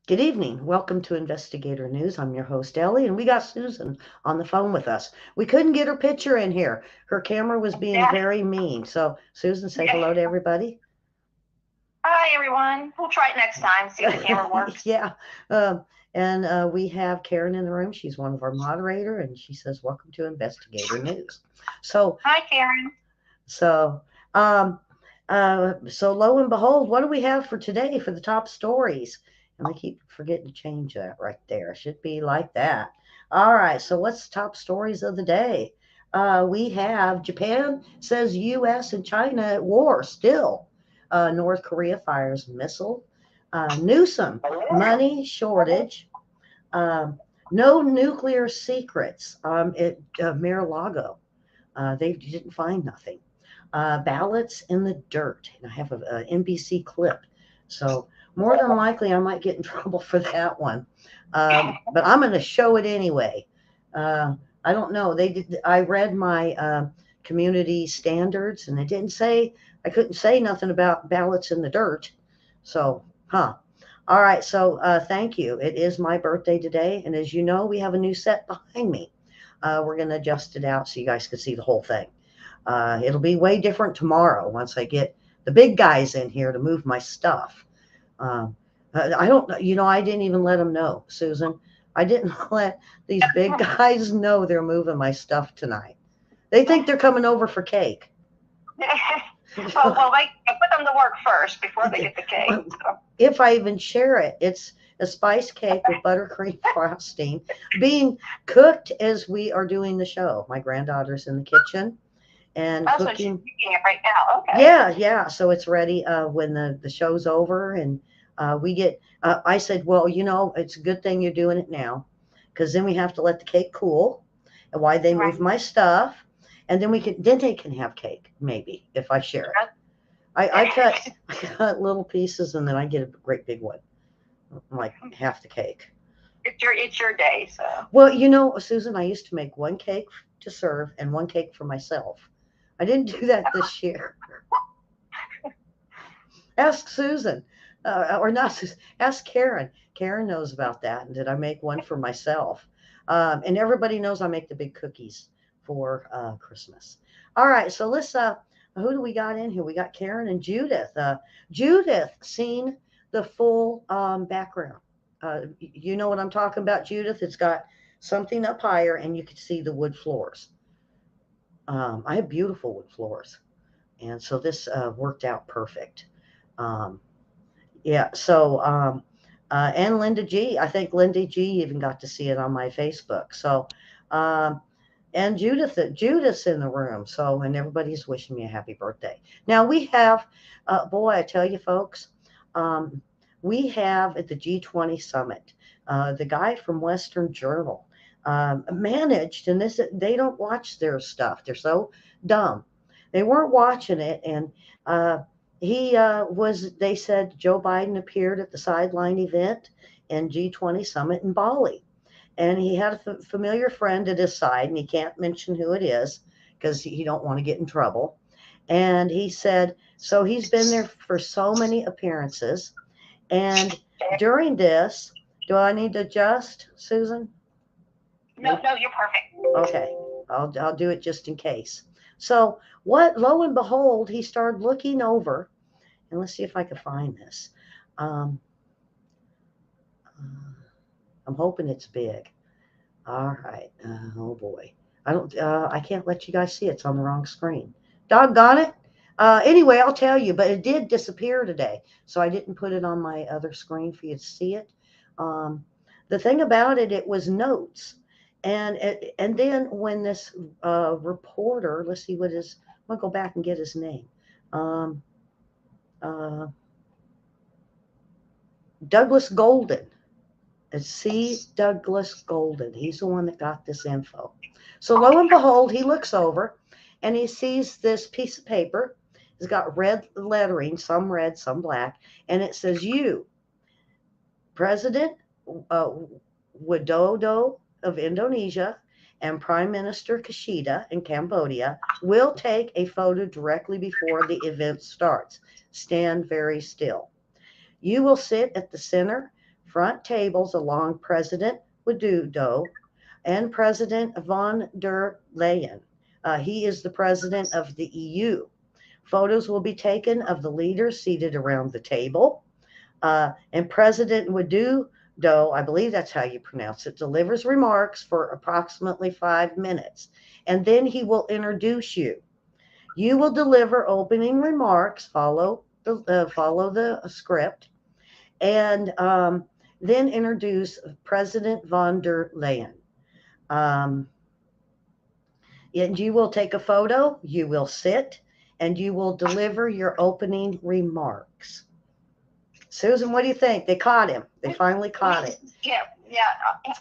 Good evening. Welcome to Investigator News. I'm your host, Ellie, and we got Susan on the phone with us. We couldn't get her picture in here. Her camera was being Yeah. very mean. So, Susan, say Yeah. hello to everybody. Hi, everyone. We'll try it next time, see if the camera works. Yeah. Um, and we have Karen in the room. She's one of our moderator, and she says, "Welcome to Investigator News." So, Hi, Karen. so, um, so lo and behold, what do we have for today for the top stories? And I keep forgetting to change that right there. It should be like that. All right. So what's the top stories of the day? We have Japan says U.S. and China at war still. North Korea fires missile. Newsom money shortage. Um, no nuclear secrets. At Mar-a-Lago, they didn't find nothing. Ballots in the dirt. And I have a NBC clip. So more than likely, I might get in trouble for that one. But I'm going to show it anyway. Uh, I don't know. They did. I read my community standards, and it didn't say I couldn't say nothing about ballots in the dirt. So, huh. All right. So, thank you. It is my birthday today, and as you know, we have a new set behind me. We're going to adjust it out so you guys can see the whole thing. It'll be way different tomorrow once I get the big guys in here to move my stuff. Um, I don't, I didn't even let them know, Susan. I didn't let these big guys know they're moving my stuff tonight. They think they're coming over for cake. Well, I put them to work first before they get the cake. So. If I even share it, it's a spice cake with buttercream frosting being cooked as we are doing the show. My granddaughter's in the kitchen and Oh, so she's cooking. making it right now. Okay. Yeah, yeah. So it's ready when the show's over, and we get. I said, well, it's a good thing you're doing it now, because then we have to let the cake cool, and why they Right. move my stuff, and then they can have cake maybe if I share it. I cut little pieces, and then I get a great big one, like half the cake. It's your day, so. Well, Susan, I used to make one cake to serve and one cake for myself. I didn't do that this year. Ask Susan, or not Susan, ask Karen. Karen knows about that. And did I make one for myself? And everybody knows I make the big cookies for Christmas. All right, so who do we got in here? We got Karen and Judith. Judith seen the full background. You know what I'm talking about, Judith? It's got something up higher and you can see the wood floors. I have beautiful wood floors. And so this worked out perfect. Um, yeah. And Linda G. I think Linda G. even got to see it on my Facebook. So, um, and Judith's in the room. So, and everybody's wishing me a happy birthday. Now we have, boy, I tell you, folks, um, we have at the G20 summit, the guy from Western Journal managed, and they don't watch their stuff. They're so dumb. They weren't watching it, and uh, they said Joe Biden appeared at the sideline event and G20 summit in Bali. And he had a familiar friend at his side, and he can't mention who it is because he don't want to get in trouble. And he said, so he's been there for so many appearances. And during this, do I need to adjust, Susan? No, no, you're perfect. Okay, I'll do it just in case. So lo and behold, he started looking over, and let's see if I can find this. Um, uh, I'm hoping it's big. All right. Oh boy, I don't. I can't let you guys see it. It's on the wrong screen. Doggone it. Anyway, I'll tell you, but it did disappear today, so I didn't put it on my other screen for you to see it. Um, the thing about it, it was notes, and then when this reporter, let's see what his. I'll go back and get his name. Um, uh, Douglas Golden. It's C. Douglas Golden. He's the one that got this info. So lo and behold, he looks over and he sees this piece of paper. It's got red lettering, some red, some black, and it says, "You, President uh, Widodo of Indonesia and Prime Minister Kishida in Cambodia, will take a photo directly before the event starts. Stand very still. You will sit at the center front tables along President Widodo and President von der Leyen. He is the president of the EU. Photos will be taken of the leaders seated around the table. And President Widodo, I believe that's how you pronounce it, delivers remarks for approximately 5 minutes. And then he will introduce you. You will deliver opening remarks, follow the script, and then introduce President von der Leyen. Um, and you will take a photo, you will sit, and you will deliver your opening remarks. Susan, what do you think? They caught him. They finally caught it. Yeah.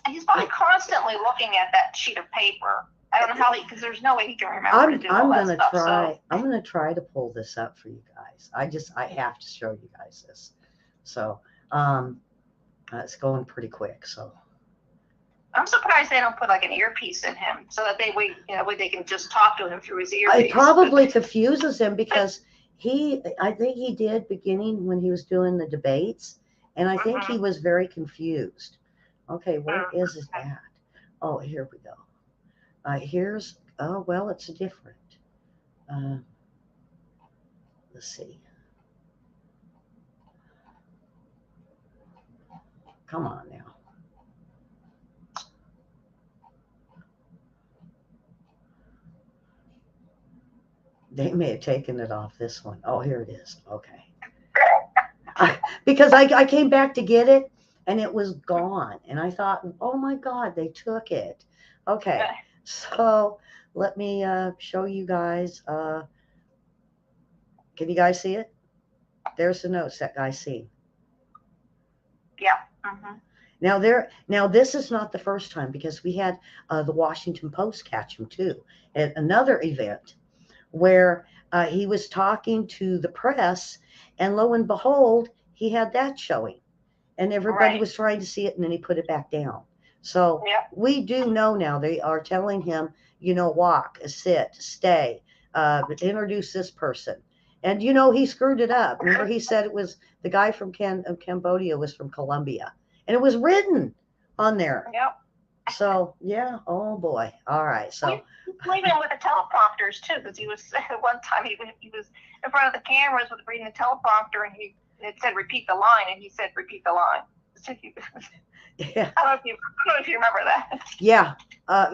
He's probably constantly looking at that sheet of paper. I don't know how because there's no way he can remember to do all that stuff. I'm gonna try to pull this up for you guys. I have to show you guys this. So it's going pretty quick. So I'm surprised they don't put like an earpiece in him so that they can just talk to him through his earpiece. It probably confuses him because I think he did beginning when he was doing the debates, and I think he was very confused. Okay, where is it at? Oh, here we go. It's different. Let's see. Come on now. They may have taken it off this one. Oh, here it is. Okay. Because I came back to get it and it was gone. And I thought, oh my God, they took it. Okay. So let me show you guys. Can you guys see it? There's the notes that guy seen. Yeah. Mm-hmm. Now this is not the first time because we had the Washington Post catch him too at another event where he was talking to the press, and lo and behold, he had that showing, and everybody was trying to see it, and then he put it back down. So we do know now they are telling him, walk, sit, stay, introduce this person. And, he screwed it up. Remember, he said it was the guy from Cambodia was from Colombia, and it was written on there. Yep. So, yeah. Oh, boy. All right. So even with the teleprompters, too, because he was one time he was in front of the cameras with reading the teleprompter, and it said repeat the line, and he said repeat the line. Yeah. I don't know if you remember that. Yeah. I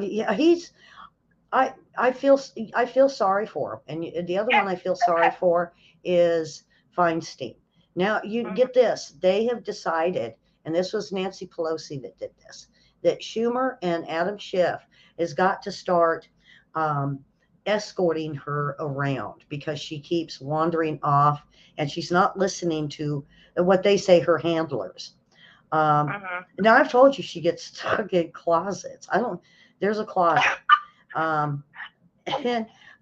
feel sorry for him. And the other one I feel sorry for is Feinstein. Now, you get this. They have decided, and this was Nancy Pelosi that did this, that Schumer and Adam Schiff has got to start escorting her around because she keeps wandering off and she's not listening to what they say her handlers. Now, I've told you she gets stuck in closets. There's a closet. And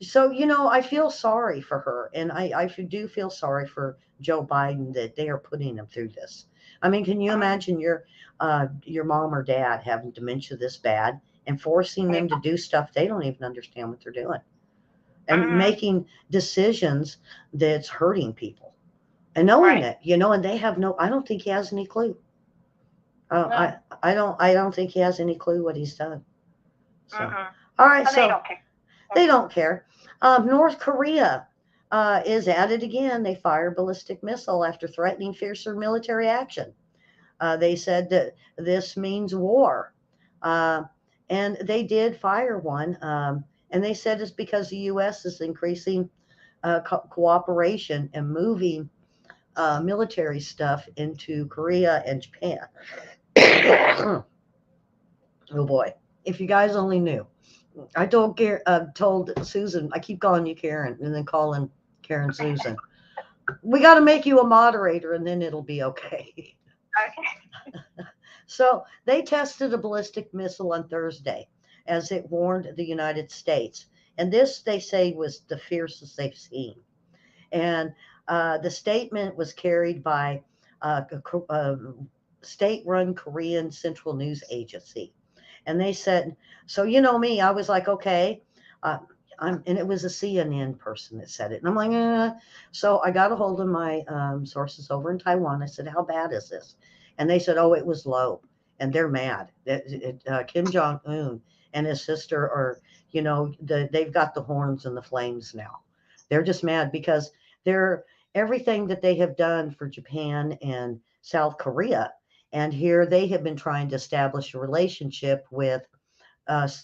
so, I feel sorry for her. And I do feel sorry for Joe Biden that they are putting him through this. I mean, can you imagine your mom or dad having dementia this bad and forcing them to do stuff they don't even understand what they're doing and making decisions that's hurting people and knowing it, and they have I don't think he has any clue. No. I don't think he has any clue what he's done. So, all right. But so they don't care. North Korea is at it again. They fired ballistic missile after threatening fiercer military action. They said that this means war. And they did fire one. And they said it's because the U.S. is increasing cooperation and moving military stuff into Korea and Japan. Oh boy. If you guys only knew. I told Susan, I keep calling you Karen and then calling Karen Susan. We got to make you a moderator and then it'll be okay. Okay. So they tested a ballistic missile on Thursday as it warned the United States. And this, they say, was the fiercest they've seen. And the statement was carried by a state-run Korean Central News Agency. And they said, so me, I was like, okay. And it was a CNN person that said it. And I'm like, So I got a hold of my sources over in Taiwan. I said, how bad is this? and they said, oh, it was low, and they're mad. Kim Jong Un and his sister are, they've got the horns and the flames now. They're just mad because they're everything that they have done for Japan and South Korea, and here they have been trying to establish a relationship with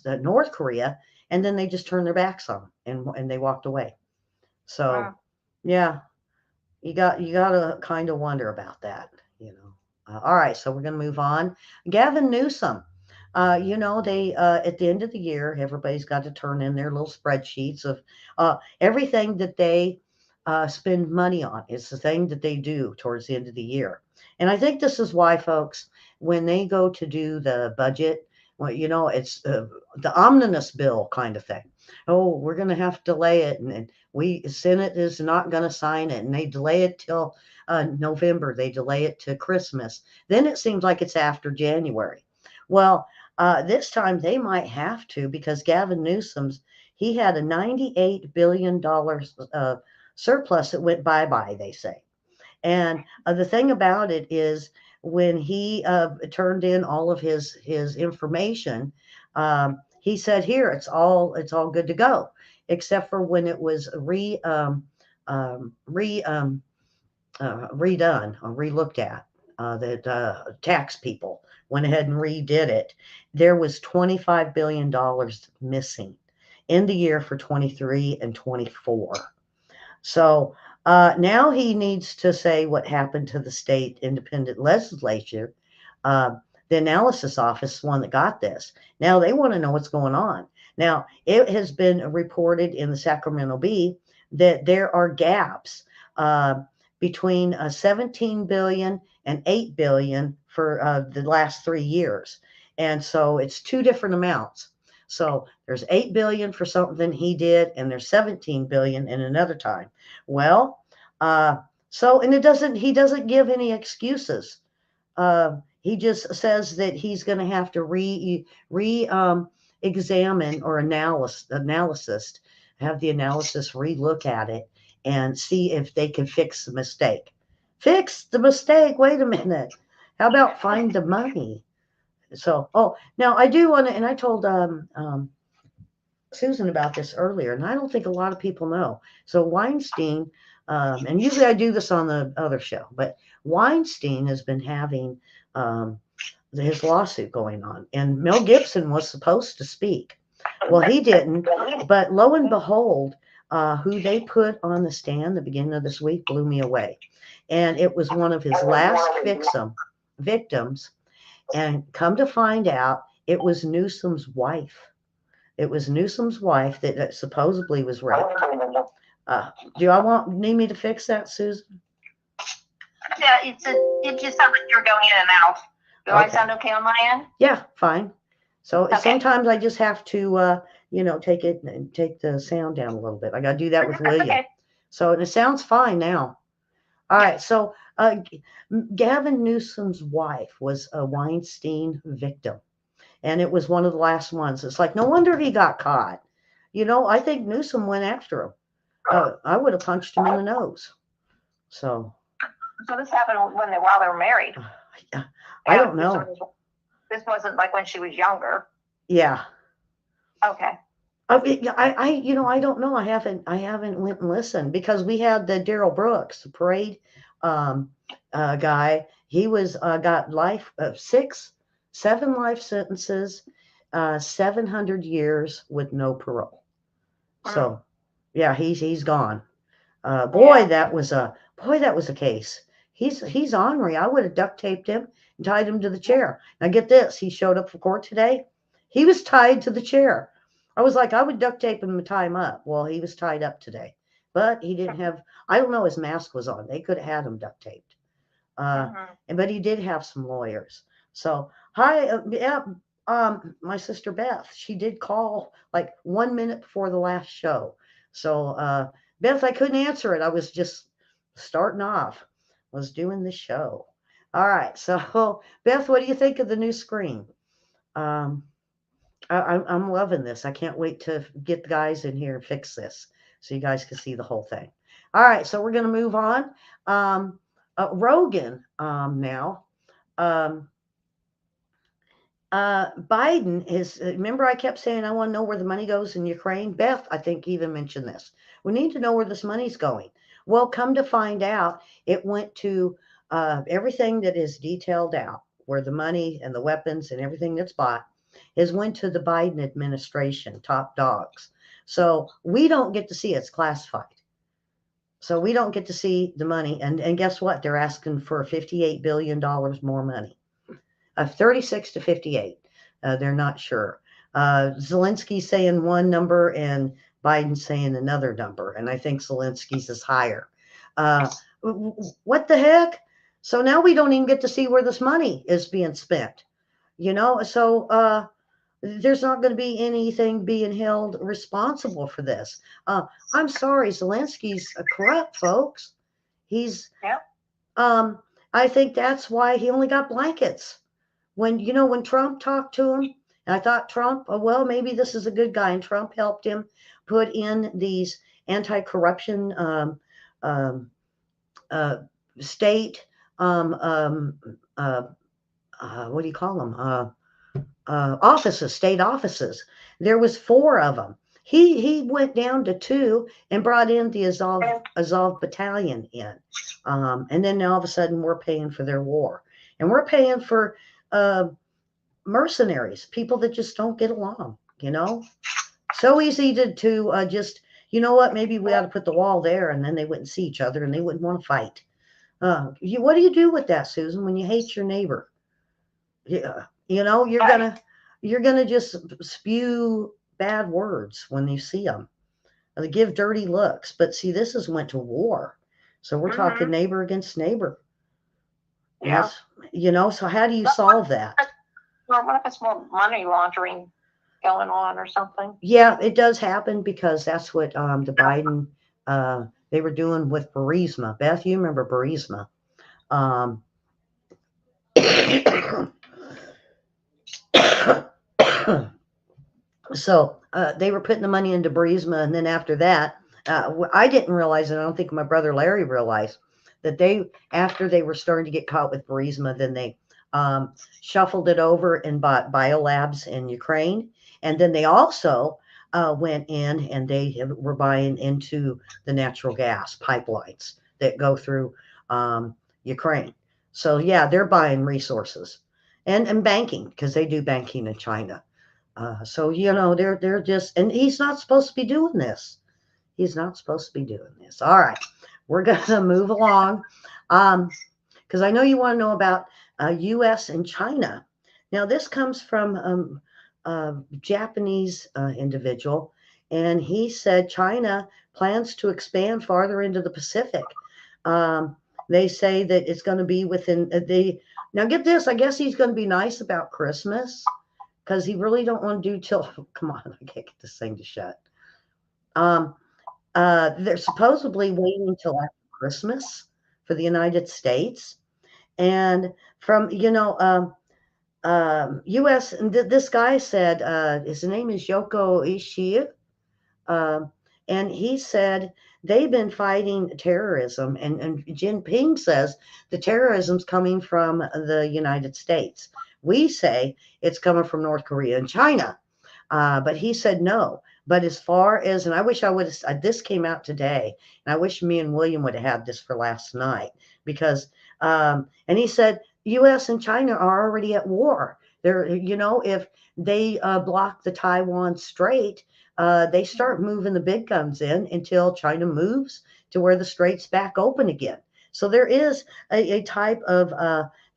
North Korea, and then they just turned their backs on them and they walked away. So, yeah, you got to kind of wonder about that, you know. All right, so we're going to move on. Gavin Newsom. They at the end of the year, everybody's got to turn in their little spreadsheets of everything that they spend money on. It's the thing that they do towards the end of the year. And I think this is why, folks, when they go to do the budget, well, it's the omnibus bill kind of thing. Oh, we're going to have to delay it, and Senate is not going to sign it, and they delay it till November. They delay it to Christmas. Then it seems like it's after January. Well, this time they might have to, because Gavin Newsom's he had a $98 billion surplus that went bye-bye, they say. And the thing about it is, when he turned in all of his information, he said, "Here, it's all good to go," except for when it was redone or relooked at. The tax people went ahead and redid it. There was $25 billion missing in the year for 23 and 24. So now he needs to say what happened to the state independent legislature. The analysis office, one that got this. Now they want to know what's going on. Now, it has been reported in the Sacramento Bee that there are gaps between 17 billion and 8 billion for the last 3 years. And so it's two different amounts. So there's 8 billion for something he did, and there's 17 billion in another time. Well, and he doesn't give any excuses. He just says that he's going to have to examine or analysis, have the analysis relook at it and see if they can fix the mistake. Fix the mistake. Wait a minute. How about find the money? So, now I do want to, and I told Susan about this earlier, and I don't think a lot of people know. So Weinstein, and usually I do this on the other show, but Weinstein has been having his lawsuit going on, and Mel Gibson was supposed to speak. Well, he didn't, but lo and behold, who they put on the stand the beginning of this week blew me away. And it was one of his last victims. And come to find out, it was Newsom's wife. It was Newsom's wife that supposedly was raped. Need me to fix that, Susan? Yeah, it just sounds like you're going in and out. Do I sound okay on my end? Yeah, fine. So sometimes I just have to, take the sound down a little bit. I got to do that with William. Okay. So it sounds fine now. All right. So Gavin Newsom's wife was a Weinstein victim, and it was one of the last ones. It's like, no wonder he got caught. I think Newsom went after him. I would have punched him in the nose. So this happened while they were married. I don't know. This wasn't like when she was younger. Yeah. Okay. I don't know. I haven't went and listened, because we had the Darrell Brooks, the parade guy. He was got life 7 life sentences, 700 years with no parole. So yeah, he's gone. That was a case. He's ornery. I would have duct taped him and tied him to the chair. Now get this, he showed up for court today. He was tied to the chair. I was like, I would duct tape him and tie him up. Well, he was tied up today, but he didn't have, I don't know, his mask was on. They could have had him duct taped. But he did have some lawyers. So, hi, my sister Beth, she did call like 1 minute before the last show. So, Beth, I couldn't answer it. I was just starting off, was doing the show. All right. So, Beth, what do you think of the new screen? I'm loving this. I can't wait to get the guys in here and fix this so you guys can see the whole thing. All right, so we're going to move on. Rogan now. um, Biden is, remember I kept saying I want to know where the money goes in Ukraine? Beth, I think, even mentioned this. We need to know where this money's going. Well, come to find out, it went to everything that is detailed out, where the money and the weapons and everything that's bought is went to the Biden administration, top dogs. So we don't get to see it. It's classified. So we don't get to see the money. And guess what? They're asking for $58 billion more money. 36 to 58. They're not sure. Zelensky's saying one number and Biden's saying another number. And I think Zelensky's is higher. What the heck? So now we don't even get to see where this money is being spent. So there's not going to be anything being held responsible for this. I'm sorry, Zelensky's corrupt, folks. He's, yeah. I think that's why he only got blankets. When Trump talked to him, I thought Trump, well, maybe this is a good guy, and Trump helped him put in these anti-corruption state, what do you call them? Offices, state offices. There was 4 of them. He went down to 2 and brought in the Azov battalion in. And then all of a sudden we're paying for their war. And we're paying for mercenaries, people that just don't get along, So easy to just, what, maybe we ought to put the wall there, and then they wouldn't see each other and they wouldn't want to fight. What do you do with that, Susan, when you hate your neighbor? Yeah, you're gonna just spew bad words when you see them. They give dirty looks. But see, this went to war, so we're talking neighbor against neighbor. Yeah. So how do you solve that? Well, what if it's more money laundering going on or something? Yeah, it does happen, because that's what the Biden they were doing with Burisma. Beth, you remember Burisma? So they were putting the money into Burisma, and then after that, I didn't realize, and I don't think my brother Larry realized, that after they were starting to get caught with Burisma, then they shuffled it over and bought biolabs in Ukraine. And then they also went in and they were buying into the natural gas pipelines that go through Ukraine. So yeah, they're buying resources and banking, because they do banking in China. So they're just, and he's not supposed to be doing this. He's not supposed to be doing this. All right, we're gonna move along, because I know you want to know about U.S. and China. Now this comes from a Japanese individual, and he said China plans to expand farther into the Pacific. They say that it's going to be within now get this, I guess he's going to be nice about Christmas, because he really don't want to do till, come on, I can't get this thing to shut. They're supposedly waiting until after Christmas for the United States. And from, U.S., and this guy said, his name is Yoko Ishii, and he said they've been fighting terrorism, and Jinping says the terrorism's coming from the United States. We say it's coming from North Korea and China, but he said no. But as far as, and I wish I would have, this came out today, and I wish me and William would have had this for last night, because, and he said, U.S. and China are already at war. They're, if they block the Taiwan Strait, they start moving the big guns in until China moves to where the strait's back open again. So there is a type of,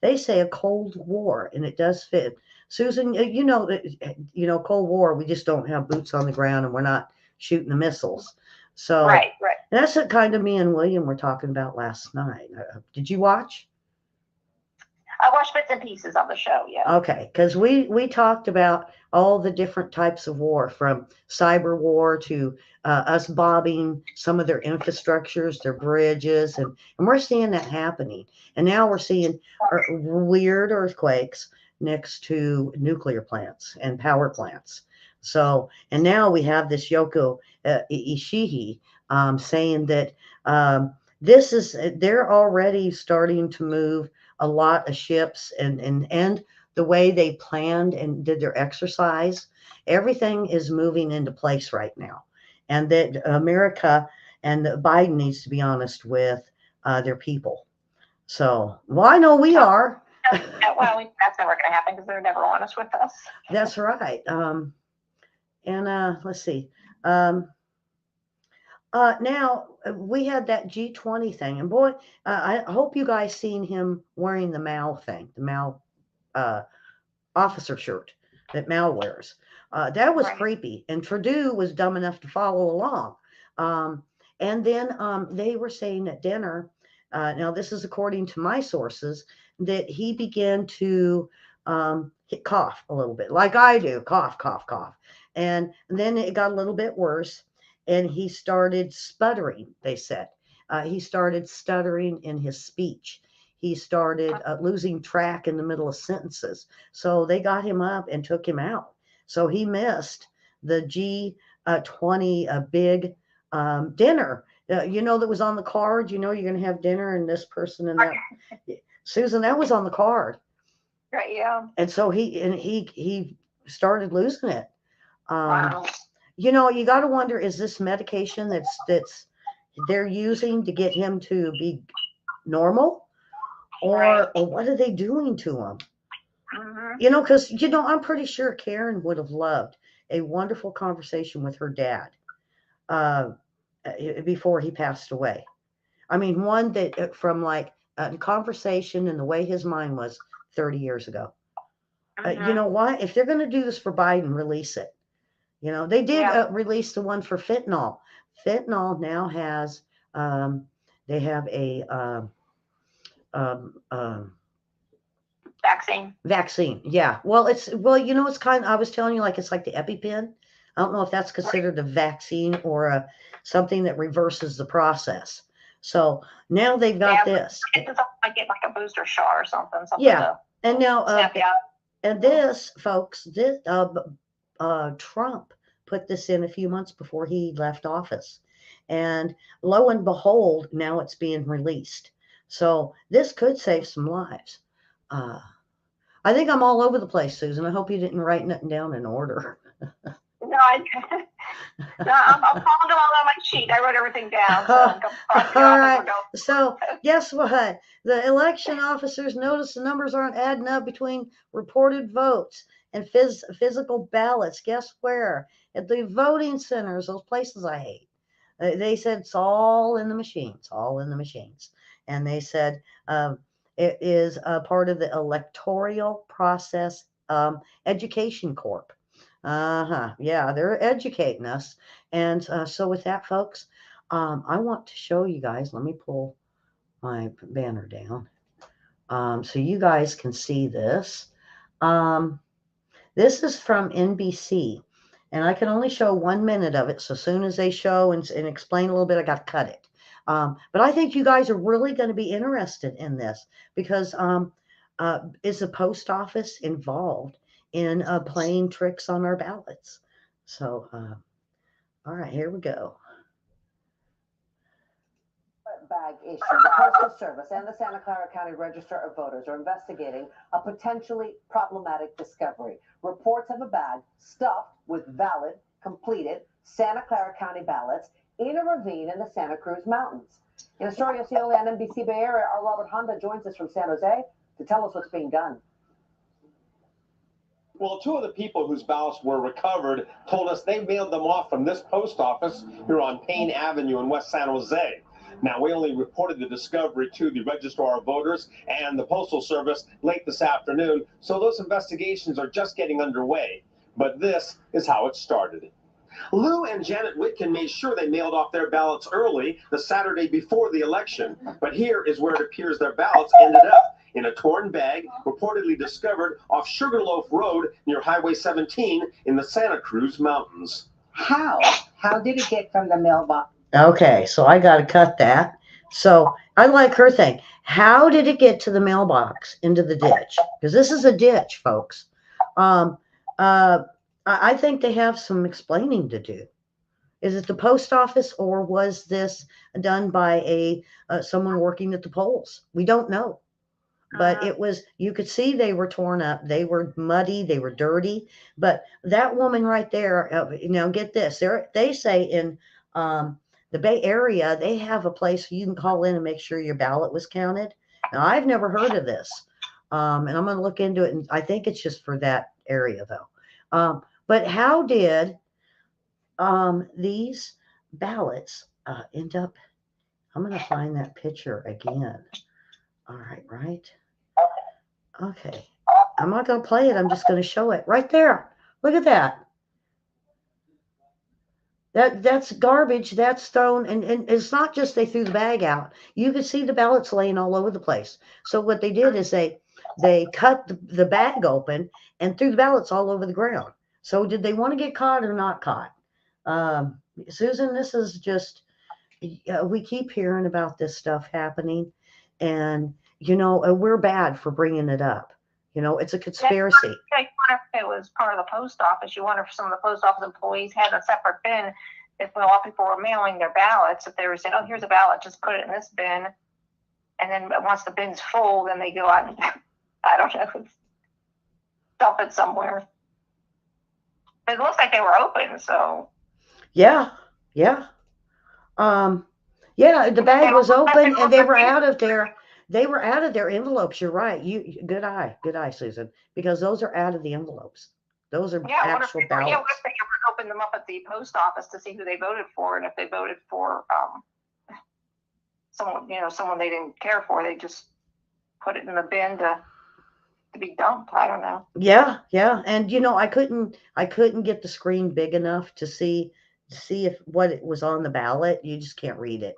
they say, a Cold War, and it does fit. Susan, Cold War, we just don't have boots on the ground, and we're not shooting the missiles. So right. That's what kind of me and William were talking about last night. Did you watch? I watched bits and pieces of the show, yeah. Okay, because we talked about all the different types of war, from cyber war to us bombing some of their infrastructures, their bridges, and we're seeing that happening. And now we're seeing weird earthquakes next to nuclear plants and power plants. So, and now we have this Yoko Ishii saying that they're already starting to move a lot of ships and the way they planned and did their exercise, everything is moving into place right now. And that America and Biden needs to be honest with their people. So, well, I know we are. Well, that's never going to happen because they're never honest with us. That's right. And let's see. Um, now we had that G20 thing, and boy, I hope you guys seen him wearing the Mao thing, the Mao officer shirt that Mao wears. That was Right. creepy, and Trudeau was dumb enough to follow along. And then they were saying at dinner. Now this is according to my sources that he began to cough a little bit, like I do, cough, cough, cough, and then it got a little bit worse and he started sputtering, they said. He started stuttering in his speech. He started losing track in the middle of sentences. So they got him up and took him out. So he missed the G20 big dinner. That was on the card. You're going to have dinner and this person and that. Susan, that was on the card. Right, yeah. And so he started losing it. Wow. You got to wonder, is this medication that's they're using to get him to be normal, or what are they doing to him? Mm-hmm. Because I'm pretty sure Karen would have loved a wonderful conversation with her dad before he passed away. I mean, one that from like a conversation and the way his mind was 30 years ago. Mm-hmm. You know what? If they're going to do this for Biden, release it. They did release the one for fentanyl. Fentanyl now has, they have a vaccine. Vaccine, yeah. Well, it's kind of, I was telling you, like it's like the EpiPen. I don't know if that's considered a vaccine or something that reverses the process. So now they've got this. I get like a booster shot or something. Yeah, and now and Yeah. this, folks, Trump put this in a few months before he left office. And lo and behold, now it's being released. So this could save some lives. I think I'm all over the place, Susan. I hope you didn't write nothing down in order. No, I'm following along on my sheet. I wrote everything down. So all right. So guess what? The election officers notice the numbers aren't adding up between reported votes and physical ballots. Guess where? At the voting centers, those places I hate. They said it's all in the machines, all in the machines. And they said it is a part of the electoral process education corp. Yeah, they're educating us. And so with that, folks, I want to show you guys. Let me pull my banner down so you guys can see this. This is from NBC, and I can only show 1 minute of it. So as soon as they show and explain a little bit, I got to cut it. But I think you guys are really going to be interested in this because is the post office involved in playing tricks on our ballots? So, all right, here we go. Bag issue. The Postal Service and the Santa Clara County Register of Voters are investigating a potentially problematic discovery. Reports of a bag stuffed with valid, completed Santa Clara County ballots in a ravine in the Santa Cruz Mountains. In a story you'll see only on NBC Bay Area, our Robert Honda joins us from San Jose to tell us what's being done. Well, two of the people whose ballots were recovered told us they mailed them off from this post office here on Payne Avenue in West San Jose. Now, we only reported the discovery to the Registrar of Voters and the Postal Service late this afternoon, so those investigations are just getting underway. But this is how it started. Lou and Janet Whitkin made sure they mailed off their ballots early, the Saturday before the election. But here is where it appears their ballots ended up, in a torn bag reportedly discovered off Sugarloaf Road near Highway 17 in the Santa Cruz Mountains. How? How did it get from the mailbox? Okay, so I got to cut that. So I like her thing. How did it get to the mailbox into the ditch? Because this is a ditch, folks. I think they have some explaining to do. Is it the post office, or was this done by someone working at the polls? We don't know. but it was, you could see they were torn up, they were muddy, they were dirty. But that woman right there, now get this, they say in the Bay Area, they have a place you can call in and make sure your ballot was counted. Now, I've never heard of this, and I'm going to look into it, and I think it's just for that area, though. But how did these ballots end up? I'm going to find that picture again. All right, right? Okay. I'm not going to play it. I'm just going to show it right there. Look at that. That's garbage. That's thrown. And it's not just they threw the bag out. You could see the ballots laying all over the place. So what they did is they cut the bag open and threw the ballots all over the ground. So did they want to get caught or not caught? Susan, this is just, we keep hearing about this stuff happening. And, we're bad for bringing it up. It's a conspiracy. I wonder if it was part of the post office. You wonder if some of the post office employees had a separate bin. If a lot of people were mailing their ballots, if they were saying, "Oh, here's a ballot, just put it in this bin," and then once the bin's full, then they go out and I don't know, dump it somewhere. It looks like they were open, so Yeah. The bag was open and they were out of their. They were out of their envelopes. You're right. Good eye, Susan, because those are out of the envelopes. Those are actual ballots. What if they ever opened them up at the post office to see who they voted for, and if they voted for someone they didn't care for, they just put it in the bin to be dumped. I don't know. Yeah, and I couldn't get the screen big enough to see if what it was on the ballot. You just can't read it.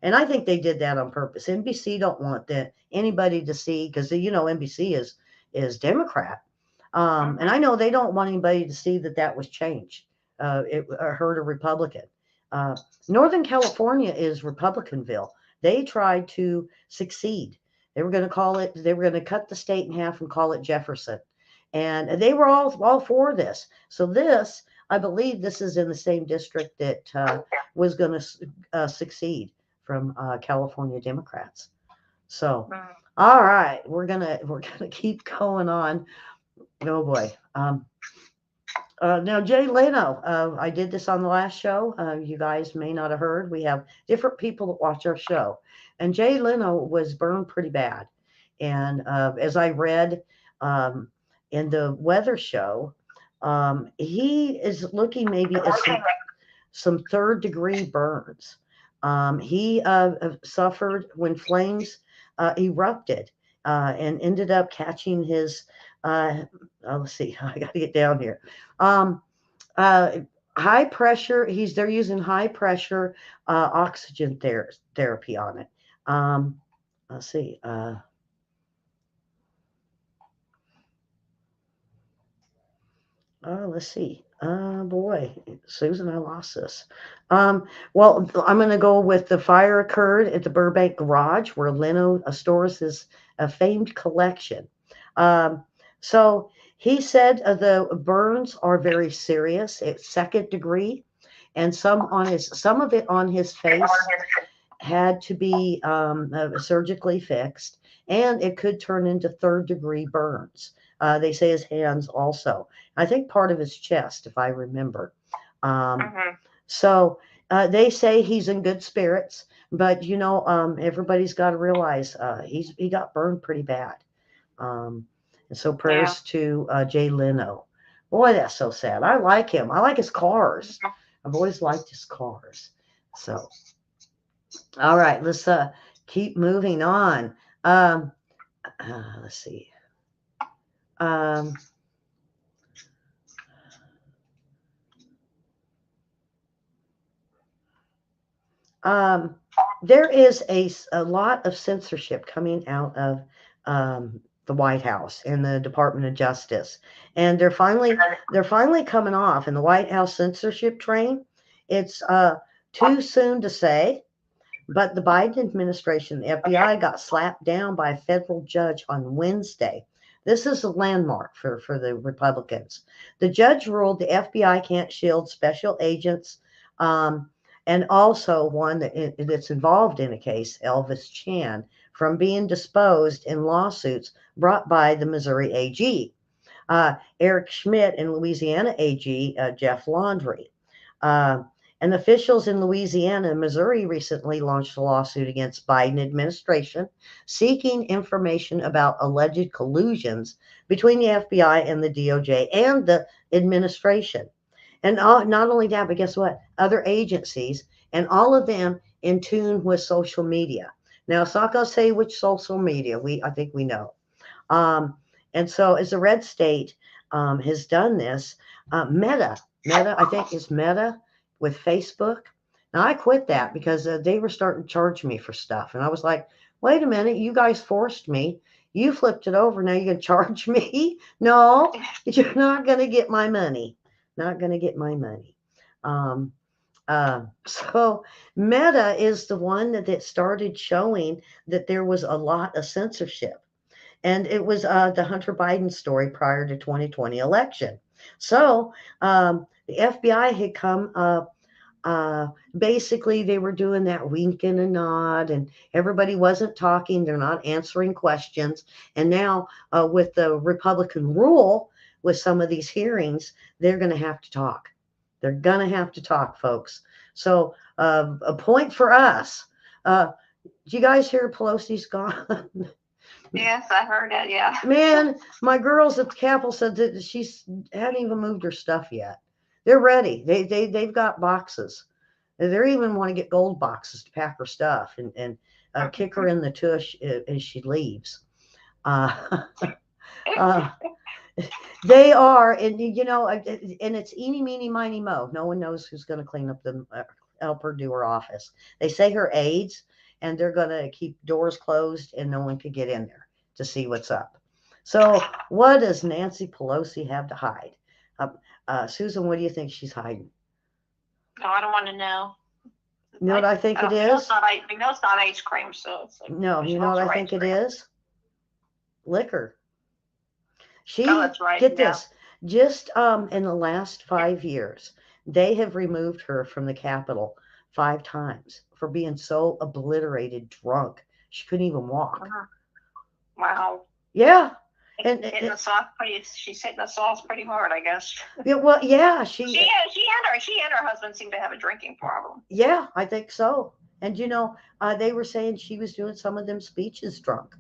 And I think they did that on purpose. NBC don't want anybody to see, because NBC is Democrat, and I know they don't want anybody to see that was changed. It hurt a Republican. Northern California is Republicanville. They tried to succeed. They were going to they were going to cut the state in half and call it Jefferson, and they were all for this. So this, I believe, this is in the same district that was going to succeed from California Democrats. So, all right, we're gonna keep going on. Oh boy. Now Jay Leno, I did this on the last show. You guys may not have heard. We have different people that watch our show, and Jay Leno was burned pretty bad. And as I read in the weather show, he is looking maybe at some third-degree burns. He suffered when flames erupted and ended up catching his, let's see, I got to get down here. High pressure, they're using high pressure oxygen therapy on it. Let's see. Let's see. Boy, Susan, I lost this. Well, I'm going to go with the fire occurred at the Burbank garage where Leno stores his famed collection. So he said the burns are very serious. It's second degree, and some of it on his face had to be surgically fixed, and it could turn into third-degree burns. They say his hands also. I think part of his chest, if I remember. So they say he's in good spirits, but everybody's got to realize he got burned pretty bad. And so prayers to Jay Leno. Boy, that's so sad. I like him. I like his cars. I've always liked his cars. So, all right, let's keep moving on. Let's see. There is a lot of censorship coming out of the White House and the Department of Justice, and they're finally coming off in the White House censorship train. It's too soon to say, but the Biden administration, the FBI, got slapped down by a federal judge on Wednesday. This is a landmark for the Republicans. The judge ruled the FBI can't shield special agents, and also one that's involved in a case, Elvis Chan, from being disposed in lawsuits brought by the Missouri AG, Eric Schmidt, and Louisiana AG Jeff Laundrie. And officials in Louisiana and Missouri recently launched a lawsuit against Biden administration seeking information about alleged collusions between the FBI and the DOJ and the administration. And not only that, but guess what? Other agencies, and all of them in tune with social media. Now, it's not going to say which social media. I think we know. And so, as the red state has done this, Meta, I think is Meta with Facebook. Now, I quit that because they were starting to charge me for stuff. And I was like, wait a minute, you guys forced me. You flipped it over. Now you're going to charge me? No, you're not going to get my money. Not going to get my money. So Meta is the one that started showing that there was a lot of censorship. And it was the Hunter Biden story prior to 2020 election. So the FBI had come basically they were doing that wink and a nod, and everybody wasn't talking. They're not answering questions. And now with the Republican rule with some of these hearings, they're going to have to talk. They're going to have to talk, folks. So a point for us. Do you guys hear Pelosi's gone? Yes, I heard that. Yeah. Man, my girls at the Capitol said that she hadn't even moved her stuff yet. They're ready. They've got boxes. They even want to get gold boxes to pack her stuff and kick her in the tush as she leaves. They are, and you know, and it's eeny, meeny, miny, mo. No one knows who's going to clean up help her do her office. They say her aides, and they're going to keep doors closed, and no one can get in there to see what's up. So, what does Nancy Pelosi have to hide? Susan, what do you think she's hiding? No, I don't want to know. You know what I think it We know is? it's not ice cream, so it's like, No, you know what I think it is? Liquor. That's right. Get Yeah. this, just in the last 5 years, they have removed her from the Capitol 5 times for being so obliterated drunk. She couldn't even walk. Wow. Yeah. Hitting the sauce she's hitting the sauce pretty hard, I guess. Yeah, well, yeah, She and her husband seem to have a drinking problem. Yeah, I think so. And you know, they were saying she was doing some of them speeches drunk.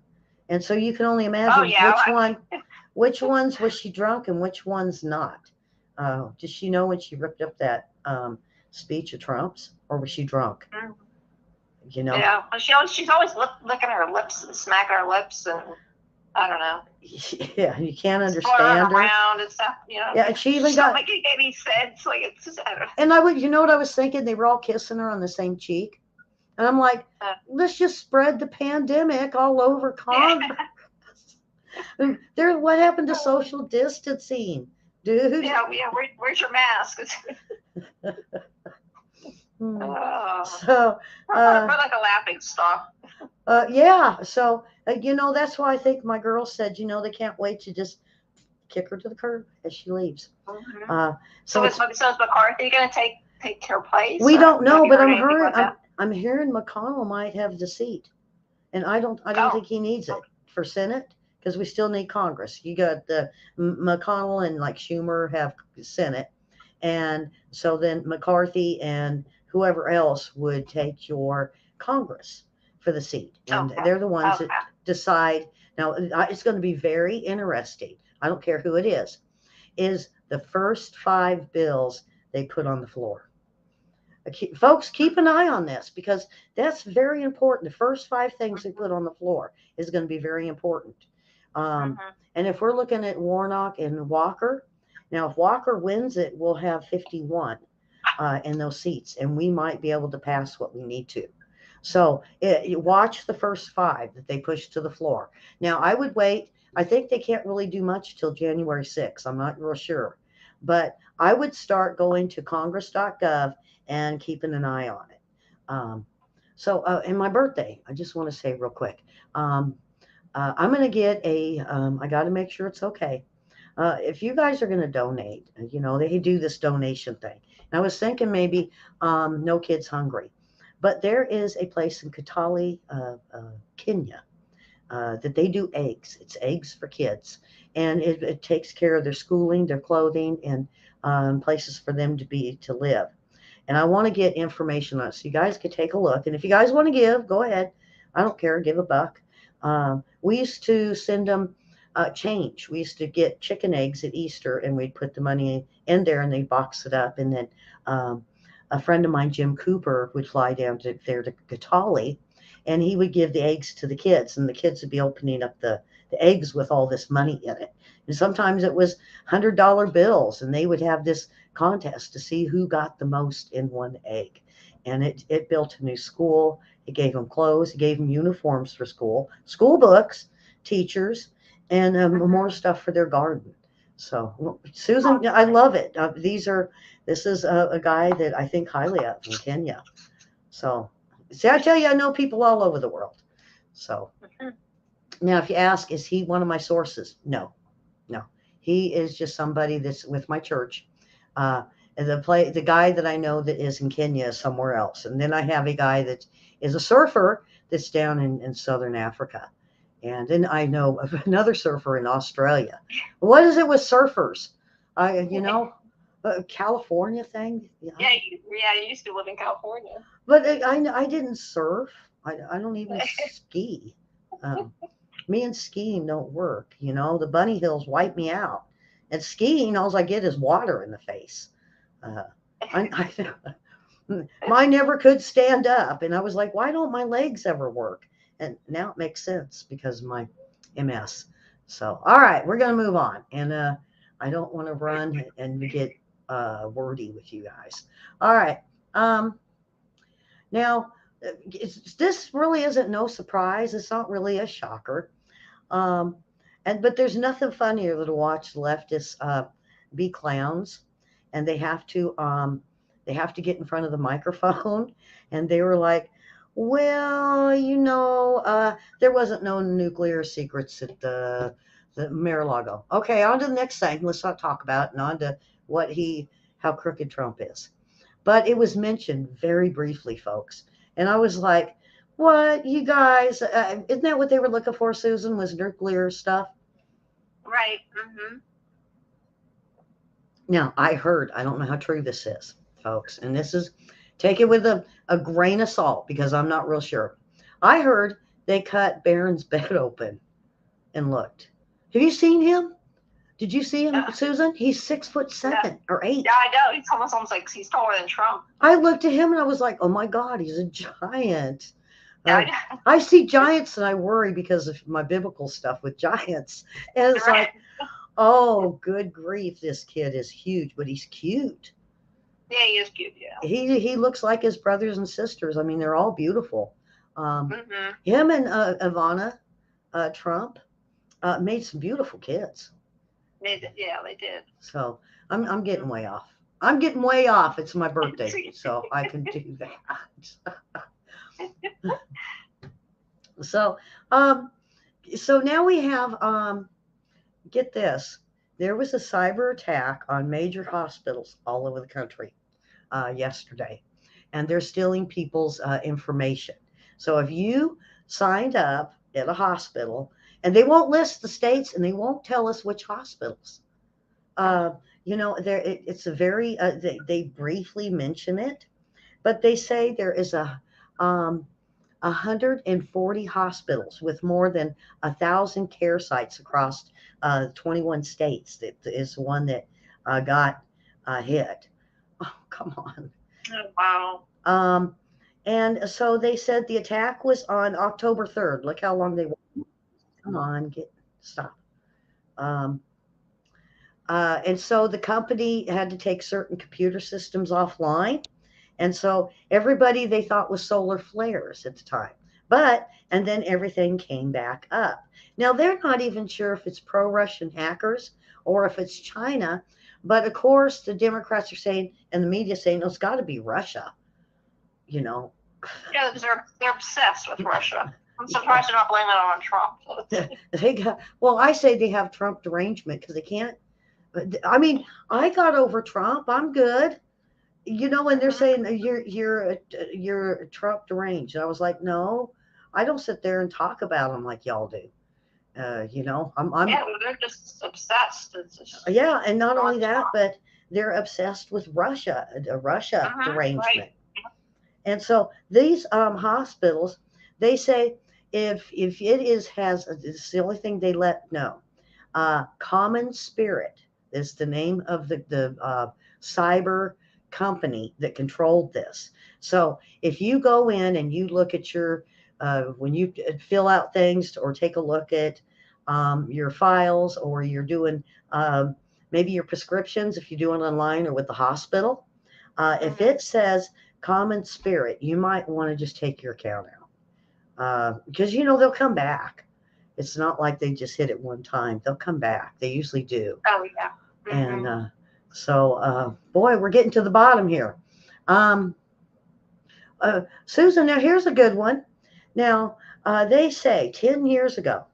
And so you can only imagine which ones was she drunk and which ones not. Did she know when she ripped up that speech of Trump's, or was she drunk? Mm-hmm. You know? Yeah, she's always licking her lips and smacking her lips, and I don't know. Yeah, you can't understand her. Around and stuff, you know. Yeah, she even got. Like it gave me sense. Like it's just, I don't know. And you know what I was thinking? They were all kissing her on the same cheek. And I'm like, let's just spread the pandemic all over Congress. What happened to social distancing, dude? Yeah. Where's your mask? So, we're like a laughing stock. yeah. So, you know, that's why I think my girls said, you know, they can't wait to just kick her to the curb as she leaves. Mm-hmm. So is McCarthy going to take her place? We don't know, but I'm hearing McConnell might have the seat, and I don't think he needs it for Senate, because we still need Congress. You got the McConnell and like Schumer have Senate, and so then McCarthy and whoever else would take your Congress for the seat, and they're the ones that decide. Now it's going to be very interesting. I don't care who it is the first 5 bills they put on the floor. Folks, keep an eye on this, because that's very important. The first 5 things they put on the floor is going to be very important. And if we're looking at Warnock and Walker, now if Walker wins it, we'll have 51 in those seats, and we might be able to pass what we need to. So watch the first 5 that they push to the floor. Now, I would wait. I think they can't really do much till January 6th. I'm not real sure. But I would start going to congress.gov and keeping an eye on it. And my birthday, I just want to say real quick, I'm going to get I got to make sure it's okay. If you guys are going to donate, you know, they do this donation thing. And I was thinking maybe No Kids Hungry, but there is a place in Kitale, Kenya, that they do eggs. It's eggs for kids, and it takes care of their schooling, their clothing, and places for them to live. And I want to get information on it, so you guys could take a look. And if you guys want to give, go ahead. I don't care. Give a buck. We used to send them change. We used to get chicken eggs at Easter, and we'd put the money in there, and they'd box it up. And then a friend of mine, Jim Cooper, would fly down there to Gatali, and he would give the eggs to the kids, and the kids would be opening up the eggs with all this money in it. And sometimes it was $100 bills, and they would have this contest to see who got the most in one egg. And it built a new school. It gave them clothes. It gave them uniforms for school books, teachers, and more stuff for their garden. So, Susan, I love it. This is a guy that I think highly of in Kenya. So, see, I tell you, I know people all over the world. So, now if you ask, is he one of my sources? No. He is just somebody that's with my church. The guy that I know that is in Kenya is somewhere else. And then I have a guy that is a surfer that's down in Southern Africa. And then I know of another surfer in Australia. What is it with surfers? California thing. Yeah, you used to live in California. But I didn't surf. I don't even ski. Me and skiing don't work. The bunny hills wipe me out. And skiing, all I get is water in the face. Mine never could stand up. And I was like, why don't my legs ever work? And now it makes sense because of my MS. So, all right, we're going to move on. And I don't want to run and get wordy with you guys. All right. Now, this really isn't no surprise. It's not really a shocker. But there's nothing funnier than to watch leftists be clowns, and they have to get in front of the microphone, and they were like, well, there wasn't no nuclear secrets at the Mar-a-Lago. Okay, on to the next thing. Let's not talk about it, and on to how crooked Trump is. But it was mentioned very briefly, folks. And I was like, what, you guys, isn't that what they were looking for, Susan, was nuclear stuff? Right. Mm-hmm. Now, I don't know how true this is, folks. And take it with a grain of salt because I'm not real sure. I heard they cut Barron's bed open and looked. Have you seen him? Did you see him, Susan? He's 6'7" or 8. Yeah, I know. He's almost like he's taller than Trump. I looked at him and I was like, oh my God, he's a giant. Yeah, I see giants and I worry because of my biblical stuff with giants. And it's like, oh, good grief, this kid is huge, but he's cute. Yeah, he is cute, yeah. He looks like his brothers and sisters. I mean, they're all beautiful. Him and Ivana Trump made some beautiful kids. They did. So I'm getting way off. I'm getting way off. It's my birthday, so I can do that. So now we have, get this, there was a cyber attack on major hospitals all over the country yesterday, and they're stealing people's information. So if you signed up at a hospital, and they won't list the states, and they won't tell us which hospitals. It's a very, they briefly mention it, but they say there is 140 hospitals with more than 1,000 care sites across 21 states. That is the one that got hit. Oh, come on. Oh, wow. And so they said the attack was on October 3rd. Look how long they waited. Come on, stop. And so the company had to take certain computer systems offline. And so everybody they thought was solar flares at the time. And then everything came back up. Now, they're not even sure if it's pro-Russian hackers or if it's China. But of course, the Democrats are saying, and the media saying, it's got to be Russia. Yeah, they're obsessed with Russia. I'm surprised they're not blaming it on Trump. I say they have Trump derangement because they can't. I mean, I got over Trump. I'm good. And they're saying you're Trump deranged. And I was like, no, I don't sit there and talk about them like y'all do. I'm Yeah, well, they're just obsessed. It's just, yeah, and not only that, but they're obsessed with Russia, a Russia right. arrangement. And so these hospitals, they say if it is has it's the only thing they let know. Common Spirit is the name of the cyber company that controlled this. So if you go in and you look at your when you fill out things or take a look at your files or you're doing maybe your prescriptions if you do it online or with the hospital, if it says Common Spirit, you might want to just take your account out because they'll come back. It's not like they just hit it one time. They'll come back. They usually do. Oh yeah. And boy, we're getting to the bottom here. Um, Susan, now here's a good one. Now, they say 10 years ago,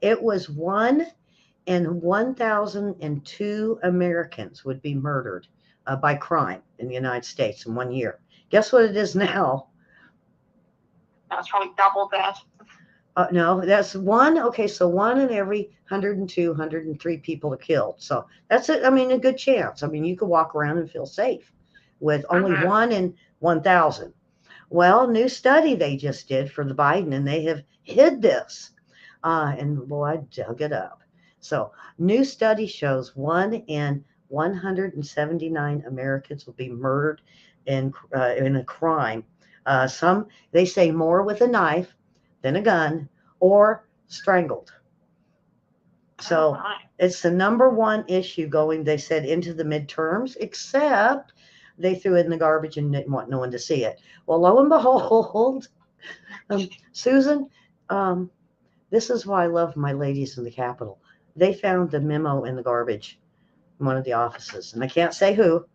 it was 1 in 1,002 Americans would be murdered by crime in the United States in 1 year. Guess what it is now? That's probably double that. No, that's one. Okay, so 1 in every 102, 103 people are killed. So that's it. I mean, a good chance. I mean, you could walk around and feel safe with only 1 in 1,000. Well, new study they just did for the Biden, and they have hid this. And boy, I dug it up. So, new study shows 1 in 179 Americans will be murdered in a crime. Some they say more with a knife than a gun or strangled. So it's the number one issue going, they said, into the midterms, except they threw it in the garbage and didn't want no one to see it. Well, lo and behold, Susan, this is why I love my ladies in the Capitol. They found the memo in the garbage in one of the offices, and I can't say who.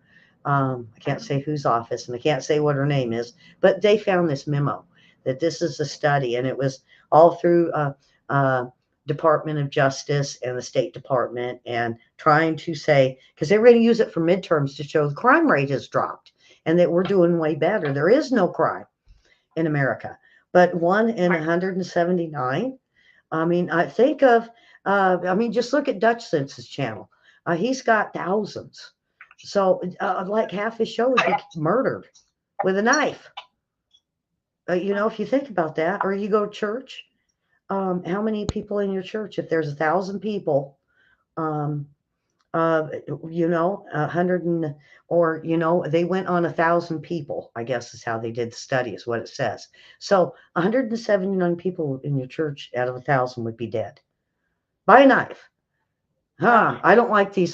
I can't say whose office, and I can't say what her name is, but they found this memo that this is a study, and it was all through Department of Justice and the State Department, and trying to say, because they were going to use it for midterms to show the crime rate has dropped and that we're doing way better. There is no crime in America, but 1 in 179. I mean, I think of, just look at Dutch Sense's channel. He's got thousands. So, like half his show would be murdered with a knife. If you think about that, or you go to church, how many people in your church? If there's 1,000 people, 100 they went on 1,000 people, I guess is how they did the study, is what it says. So 179 people in your church out of 1,000 would be dead by a knife. I don't like these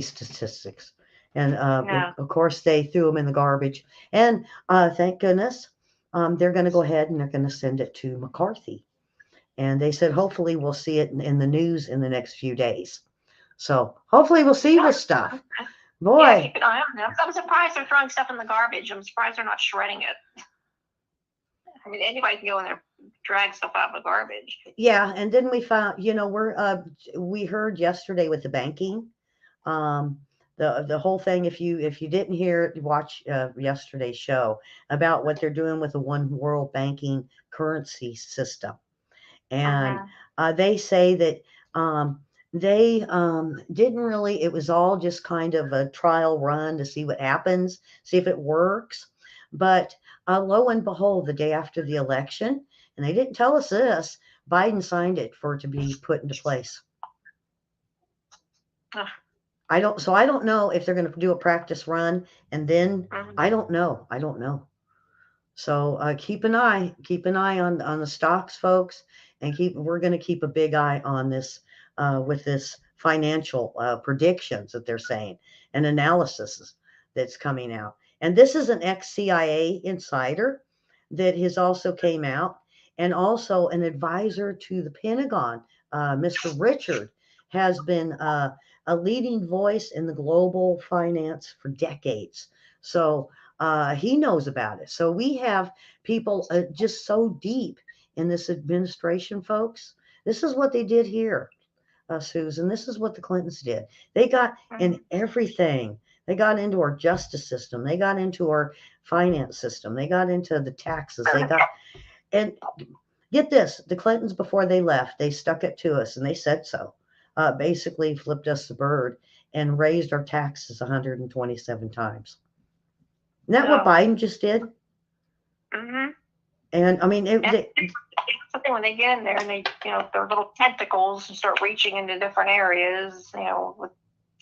statistics. And of course they threw them in the garbage. And thank goodness, they're going to go ahead and they're going to send it to McCarthy. And they said, hopefully we'll see it in the news in the next few days. So hopefully we'll see this stuff. Boy. Yeah, keep an eye on them. I'm surprised they're throwing stuff in the garbage. I'm surprised they're not shredding it. I mean, anybody can go in there, drag stuff out of the garbage. Yeah, and then we found, we heard yesterday with the banking, the whole thing. If you didn't watch yesterday's show about what they're doing with the one world banking currency system, and they say that they didn't really. It was all just kind of a trial run to see what happens, see if it works. But lo and behold, the day after the election, and they didn't tell us this, Biden signed it for it to be put into place. I don't know if they're going to do a practice run, and then I don't know. So keep an eye on the stocks, folks, and we're going to keep a big eye on this with this financial predictions that they're saying and analysis that's coming out. And this is an ex-CIA insider that has also came out, and also an advisor to the Pentagon, Mr. Richard, has been a leading voice in the global finance for decades. So he knows about it. So we have people just so deep in this administration, folks. This is what they did here, Susan. This is what the Clintons did. They got in everything. They got into our justice system. They got into our finance system. They got into the taxes. And get this, the Clintons, before they left, they stuck it to us and they said so. Basically flipped us the bird and raised our taxes 127 times. Isn't that what Oh. Biden just did? Mm-hmm. And I mean, Something when they get in there and they, their little tentacles and start reaching into different areas, with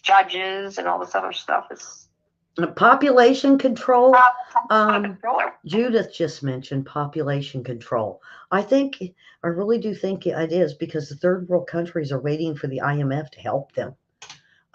judges and all this other stuff. It's population control. controller. Judith just mentioned population control. I really do think it is, because the third world countries are waiting for the IMF to help them.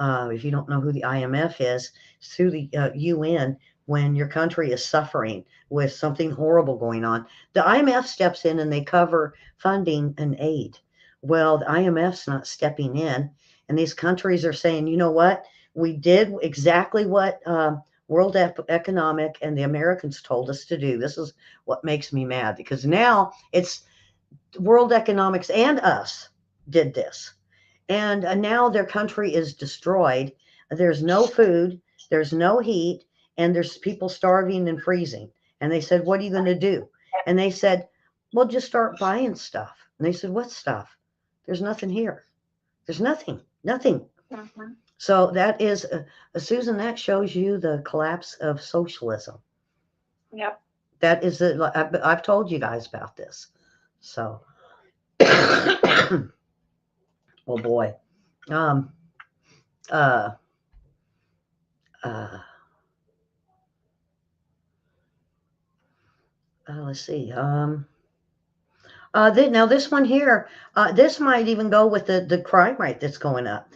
If you don't know who the IMF is, it's through the UN. When your country is suffering with something horrible going on, the IMF steps in and they cover funding and aid. Well, the IMF's not stepping in, and these countries are saying, you know what? We did exactly what World Economic and the Americans told us to do. This is what makes me mad, because now it's World Economics and us did this. And now their country is destroyed. There's no food, there's no heat, and there's people starving and freezing. And they said, what are you going to do? And they said, well, just start buying stuff. And they said, what stuff? There's nothing here. There's nothing. Mm-hmm. So that is, Susan, that shows you the collapse of socialism. Yep. That is, I've told you guys about this. So, oh boy. Let's see. Now this one here, this might even go with the crime rate that's going up.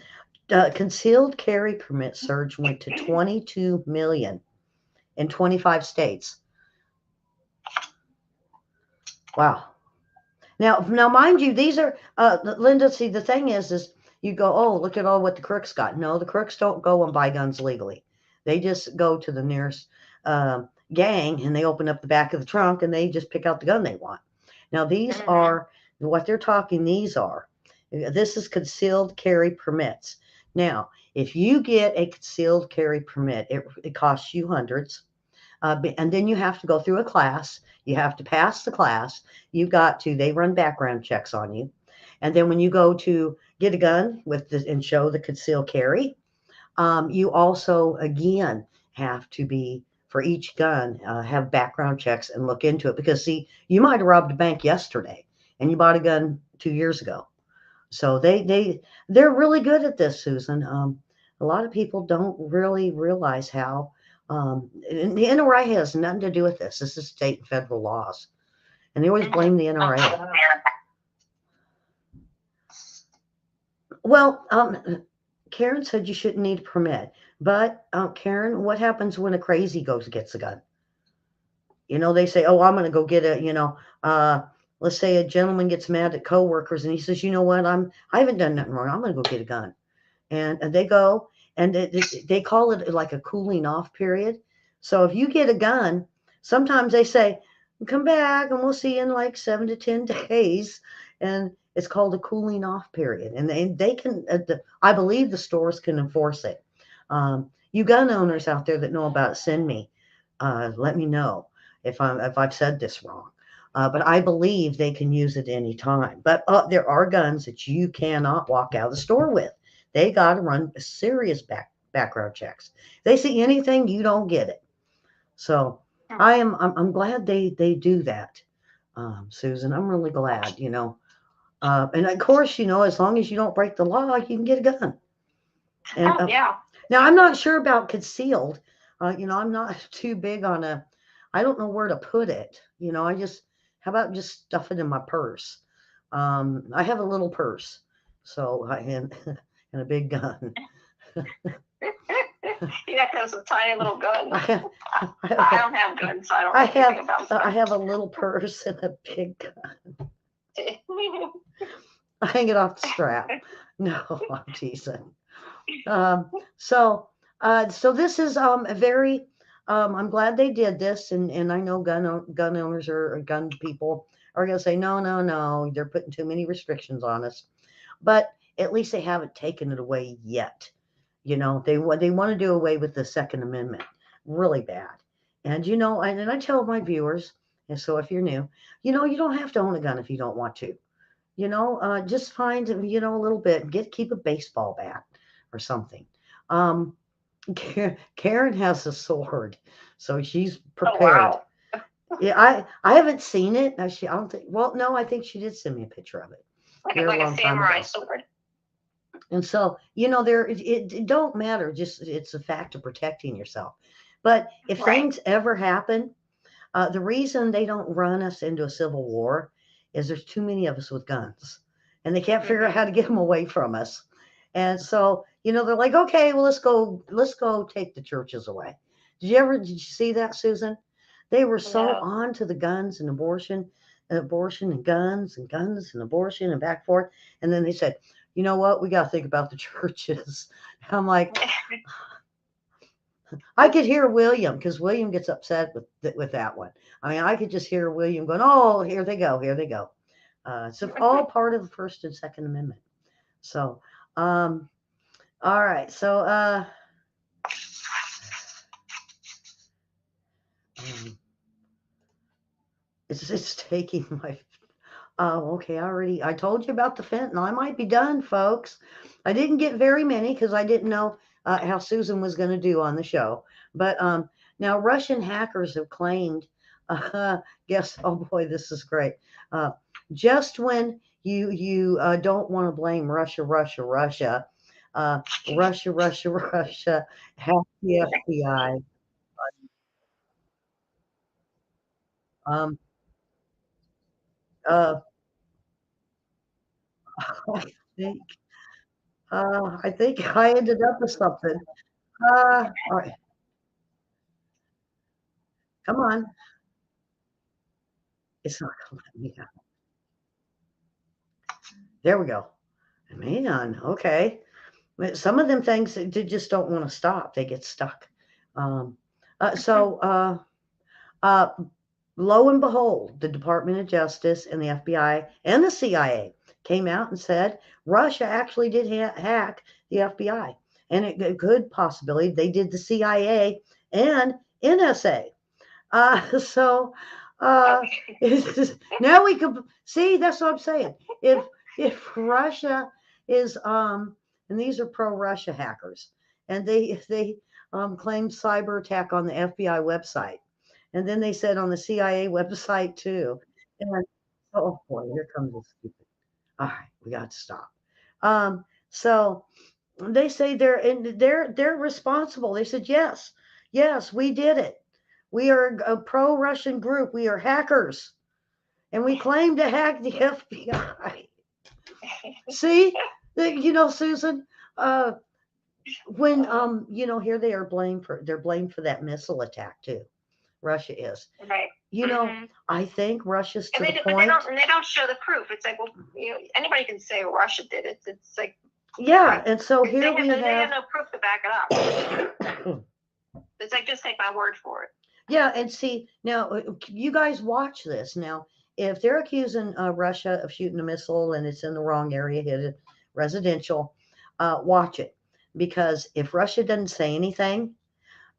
Concealed carry permit surge went to 22 million in 25 states. Wow. Now, mind you, these are, Linda, see, the thing is you go, oh, look at all what the crooks got. No, the crooks don't go and buy guns legally. They just go to the nearest gang and they open up the back of the trunk and they just pick out the gun they want. Now, these are what they're talking. This is concealed carry permits. Now, if you get a concealed carry permit, it costs you hundreds. And then you have to go through a class. You have to pass the class. They run background checks on you. And then when you go to get a gun and show the concealed carry, you also, again, have to for each gun, have background checks and look into it. Because, see, you might have robbed a bank yesterday and you bought a gun 2 years ago. So they're really good at this, Susan. A lot of people don't really realize how. And the NRA has nothing to do with this. This is state and federal laws. And they always blame the NRA. Well, Karen said you shouldn't need a permit. But, Karen, what happens when a crazy gets a gun? They say, oh, I'm going to go get let's say a gentleman gets mad at coworkers and he says, you know what, I haven't done nothing wrong. I'm going to go get a gun. And they go, and they call it like a cooling off period. So if you get a gun, sometimes they say, come back and we'll see you in like 7 to 10 days. And it's called a cooling off period. And they can, I believe the stores can enforce it. You gun owners out there that know about it, send me, let me know if I've said this wrong. But I believe they can use it any time. But there are guns that you cannot walk out of the store with. They got to run serious background checks. They see anything, you don't get it. So I'm glad they do that, Susan. I'm really glad, And of course, as long as you don't break the law, you can get a gun. And, yeah. Now I'm not sure about concealed. I'm not too big on I don't know where to put it. How about just stuff it in my purse? I have a little purse, so and a big gun. You got those tiny little guns. I don't have guns, so I don't know anything about them. I have a little purse and a big gun. I hang it off the strap. No, I'm teasing. So this is a very. I'm glad they did this, and I know gun owners or gun people are going to say, no, they're putting too many restrictions on us. But at least they haven't taken it away yet. They want to do away with the Second Amendment really bad. And, and I tell my viewers, And so if you're new, you don't have to own a gun if you don't want to. Just find, a little bit, keep a baseball bat or something. Um, Karen has a sword, so she's Oh, prepared. wow. Yeah, I haven't seen it. No, I don't think. Well, no, I think she did send me a picture of it here a Like a long time samurai ago. sword. And so, it don't matter. Just it's a fact of protecting yourself. But if Right. things ever happen, the reason they don't run us into a civil war is there's too many of us with guns, and they can't figure out how to get them away from us. And so, they're like, okay, well, let's go take the churches away. Did you see that, Susan? They were so No. on to the guns and abortion and guns and abortion and back and forth. And then they said, you know what? We got to think about the churches. I'm like, I could hear William, because William gets upset with that one. I mean, I could just hear William going, "Oh, here they go, here they go." So all part of the First and Second Amendment. So, all right. So, it's taking my. Oh, okay. I told you about the fentanyl. I might be done, folks. I didn't get very many because I didn't know how Susan was going to do on the show. But now Russian hackers have claimed, guess, oh boy, this is great. Uh, just when you don't want to blame Russia, Russia, Russia hacked the FBI. Um, uh, I think I think I ended up with something. All right, come on. It's not gonna let me down. There we go. Man, okay. But some of them things they just don't want to stop. They get stuck. Um, so uh, lo and behold, the Department of Justice and the FBI and the CIA came out and said Russia actually did hack the FBI, and it could possibly they did the CIA and NSA. So now we can see. That's what I'm saying. If Russia is and these are pro-Russia hackers, and they claimed cyber attack on the FBI website, and then they said on the CIA website too. And oh boy, here comes the stupid. All right, we got to stop. So they say they're responsible. They said yes, we did it. We are a pro-Russian group. We are hackers, and we claim to hack the FBI. See, Susan, uh, when here they're blamed for that missile attack too. Russia is. Right. I think Russia's to And the but point. they don't show the proof. It's like, well, anybody can say Russia did it. It's like, Yeah, and so they here we have have. no proof to back it up. It's like, just take my word for it. Yeah, and see now, you guys watch this now. If they're accusing Russia of shooting a missile and it's in the wrong area, hit it residential, watch it, because if Russia doesn't say anything,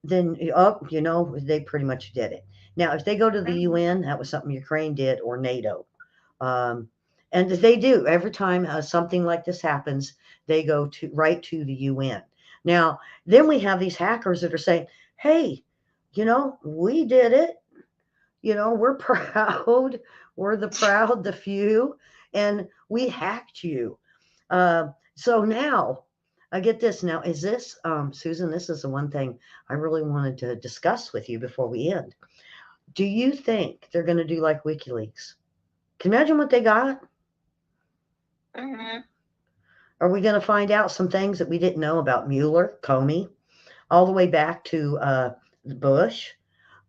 then they pretty much did it. Now, if they go to the UN, that was something Ukraine did, or NATO, and they do every time something like this happens, they go right to the UN. Now, then we have these hackers that are saying, "Hey, we did it. We're proud. We're the proud, the few, and we hacked you." So now, I get this. Now, is this, Susan? This is the one thing I really wanted to discuss with you before we end. Do you think they're going to do like WikiLeaks? Can you imagine what they got? Mm-hmm. Are we going to find out some things that we didn't know about Mueller, Comey, all the way back to Bush,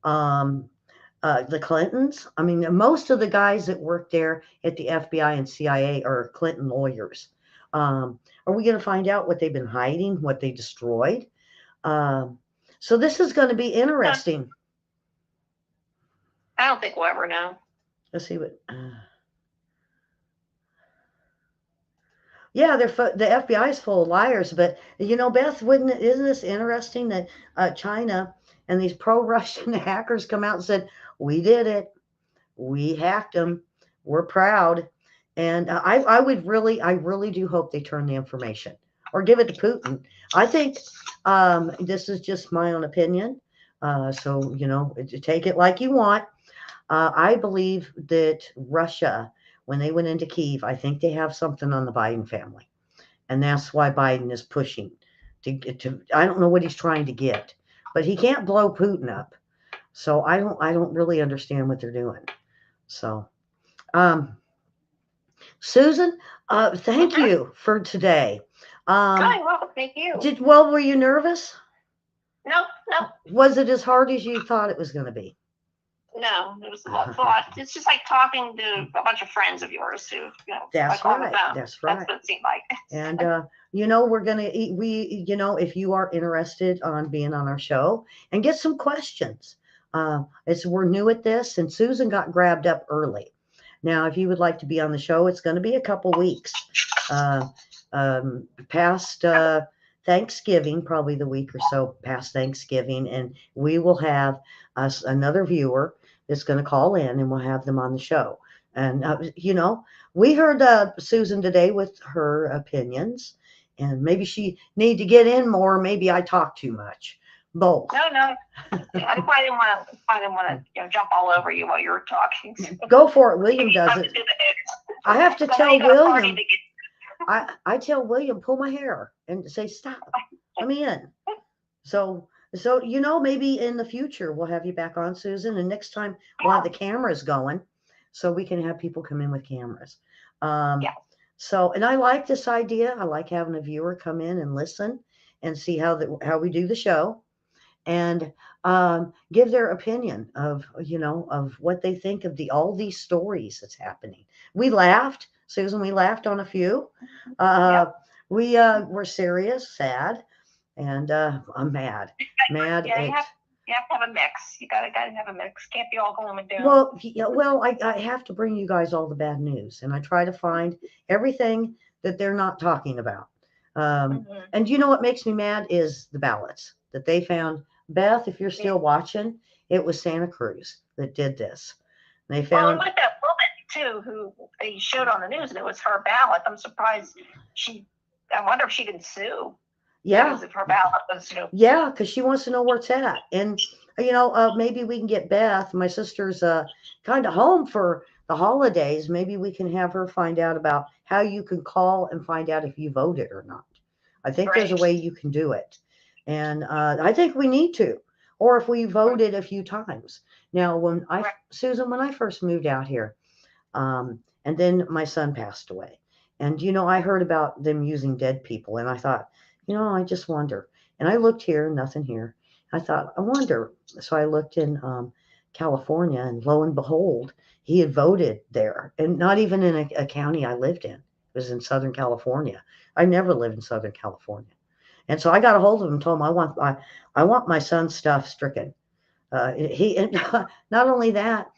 the Clintons? I mean, most of the guys that work there at the FBI and CIA are Clinton lawyers. Are we going to find out what they've been hiding, what they destroyed? So this is going to be interesting. I don't think we'll ever know. Let's see what. Yeah, the FBI is full of liars, but Beth, isn't this interesting that China and these pro-Russian hackers come out and said we did it? We hacked them. We're proud. And I really do hope they turn the information or give it to Putin. I think this is just my own opinion. So, take it like you want. I believe that Russia, when they went into Kyiv, I think they have something on the Biden family. And that's why Biden is pushing to get to, I don't know what he's trying to get, but he can't blow Putin up. So I don't really understand what they're doing. So, um, Susan, thank Mhm. you for today. Oh, well, thank you. Were you nervous? No, no, Was it as hard as you thought it was going to be? no. It was a lot. It's just like talking to a bunch of friends of yours who, That's like on the right. phone. That's That's right. what it seemed like. And we're gonna eat. If you are interested on being on our show and get some questions, we're new at this, and Susan got grabbed up early. Now, if you would like to be on the show, it's going to be a couple weeks past Thanksgiving, probably the week or so past Thanksgiving, and we will have us another viewer that's going to call in, and we'll have them on the show. And we heard Susan today with her opinions, and maybe she need to get in more. Maybe I talk too much. Both. No, no. I didn't want to, jump all over you while you were talking. So. Go for it. William does it. I have to tell William. I tell William, pull my hair and say, stop, let me in. So maybe in the future we'll have you back on, Susan, and next time we'll have the cameras going so we can have people come in with cameras. Yeah. So, and I like this idea. I like having a viewer come in and listen and see how we do the show and give their opinion of what they think of all these stories that's happening. We laughed, Susan. We laughed on a few. We were serious, sad, and I'm mad. Mad. Yeah, you have to have a mix. You gotta have a mix. Can't be all gloom and doom. Well, I have to bring you guys all the bad news, and I try to find everything that they're not talking about. And you know what makes me mad is the ballots that they found. Beth, if you're still watching, it was Santa Cruz that did this. They found. Well, with that woman too, who they showed on the news, and it was her ballot. I'm surprised I wonder if she didn't sue. Yeah. Because if her ballot was, Yeah, because she wants to know where it's at, and maybe we can get Beth. My sister's kind of home for the holidays. Maybe we can have her find out about how you can call and find out if you voted or not. I think there's a way you can do it. And I think we need to, or if we voted a few times. Now, Susan, when I first moved out here, and then my son passed away, and I heard about them using dead people, and I thought, I just wonder. And I looked here, nothing here. I thought, I wonder. So I looked in California, and lo and behold, he had voted there, and not even in a county I lived in. It was in Southern California. I never lived in Southern California. And so I got a hold of him and told him I want my son's stuff stricken. He not only that,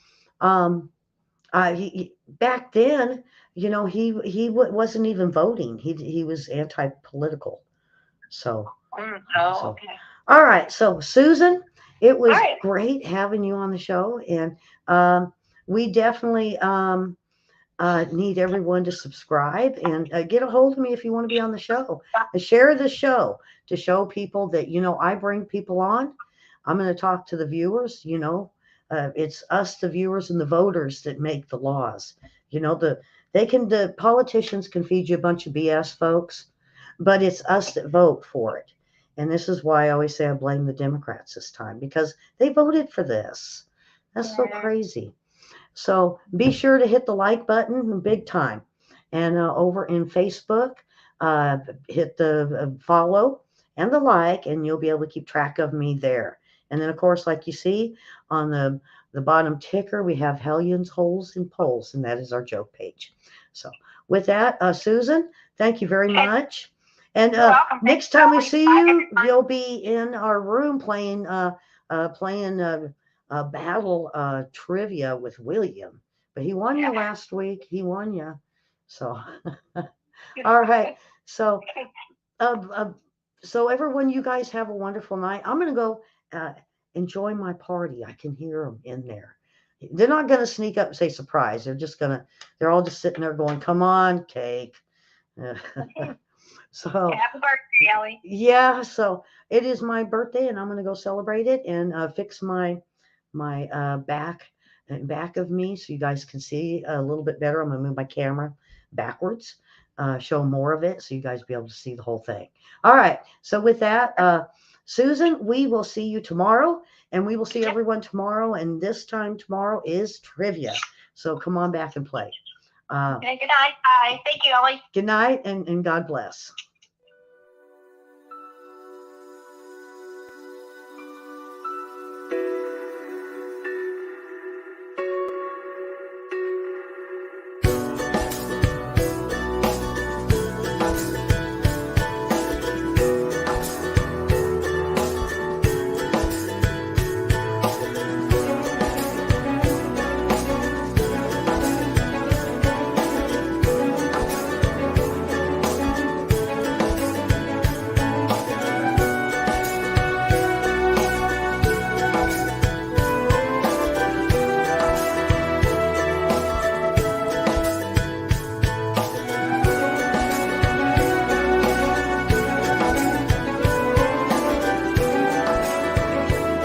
he back then, he wasn't even voting. He was anti-political. So. Okay. All right. So Susan, it was great having you on the show, and we definitely need everyone to subscribe and get a hold of me if you want to be on the show. Share the show to show people that I bring people on. I'm going to talk to the viewers. It's us, the viewers, and the voters that make the laws. The politicians can feed you a bunch of BS, folks, but it's us that vote for it. And this is why I always say I blame the Democrats this time, because they voted for this. That's so crazy. So be sure to hit the like button big time. And over in Facebook, hit the follow and the like, and you'll be able to keep track of me there. And then, of course, like you see on the bottom ticker, we have Hellions, Holes, and Poles, and that is our joke page. So with that, Susan, thank you very much. And next time we see you, you'll be in our room playing battle trivia with William, but he won you last week. He won you. So, all right. So, so everyone, you guys have a wonderful night. I'm going to go enjoy my party. I can hear them in there. They're not going to sneak up and say surprise. They're all just sitting there going, come on, cake. So, Happy birthday, Ellie. yeah, so it is my birthday and I'm going to go celebrate it and fix my back of me so you guys can see a little bit better. I'm going to move my camera backwards, show more of it so you guys be able to see the whole thing. All right. So with that, Susan, we will see you tomorrow and we will see everyone tomorrow. And this time tomorrow is trivia. So come on back and play. Okay, good night. Bye. Thank you, Ellie. Good night and God bless.